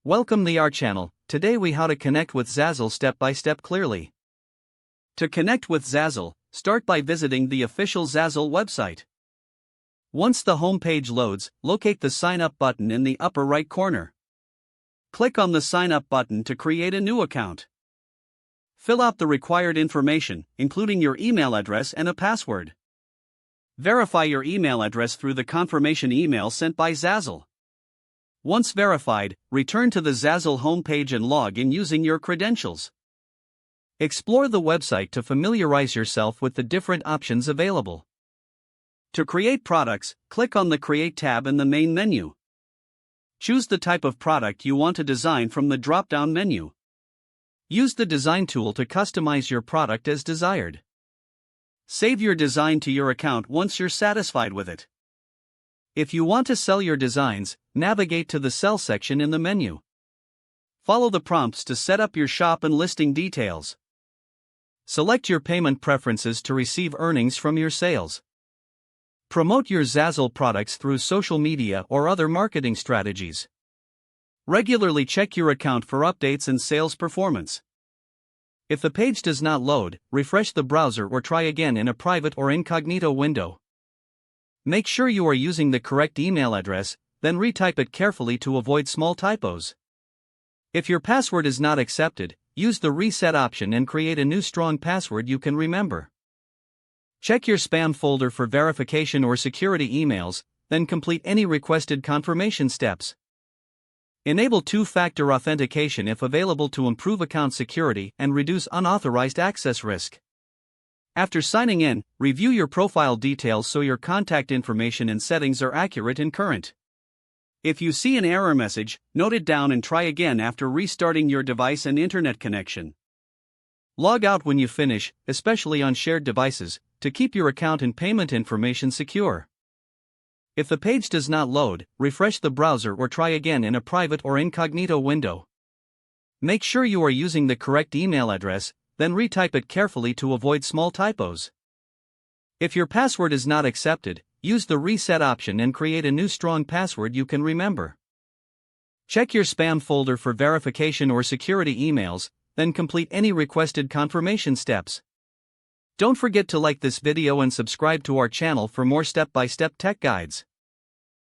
Welcome to our channel. Today we how to connect with Zazzle step by step clearly. To connect with Zazzle, start by visiting the official Zazzle website. Once the home page loads, locate the sign up button in the upper right corner. Click on the sign up button to create a new account. Fill out the required information, including your email address and a password. Verify your email address through the confirmation email sent by Zazzle. Once verified, return to the Zazzle homepage and log in using your credentials. Explore the website to familiarize yourself with the different options available. To create products, click on the Create tab in the main menu. Choose the type of product you want to design from the drop-down menu. Use the design tool to customize your product as desired. Save your design to your account once you're satisfied with it. If you want to sell your designs, navigate to the Sell section in the menu. Follow the prompts to set up your shop and listing details. Select your payment preferences to receive earnings from your sales. Promote your Zazzle products through social media or other marketing strategies. Regularly check your account for updates and sales performance. If the page does not load, refresh the browser or try again in a private or incognito window. Make sure you are using the correct email address, then retype it carefully to avoid small typos. If your password is not accepted, use the reset option and create a new strong password you can remember. Check your spam folder for verification or security emails, then complete any requested confirmation steps. Enable two-factor authentication if available to improve account security and reduce unauthorized access risk. After signing in, review your profile details so your contact information and settings are accurate and current. If you see an error message, note it down and try again after restarting your device and internet connection. Log out when you finish, especially on shared devices, to keep your account and payment information secure. If the page does not load, refresh the browser or try again in a private or incognito window. Make sure you are using the correct email address, then retype it carefully to avoid small typos. If your password is not accepted, use the reset option and create a new strong password you can remember. Check your spam folder for verification or security emails, then complete any requested confirmation steps. Don't forget to like this video and subscribe to our channel for more step-by-step tech guides.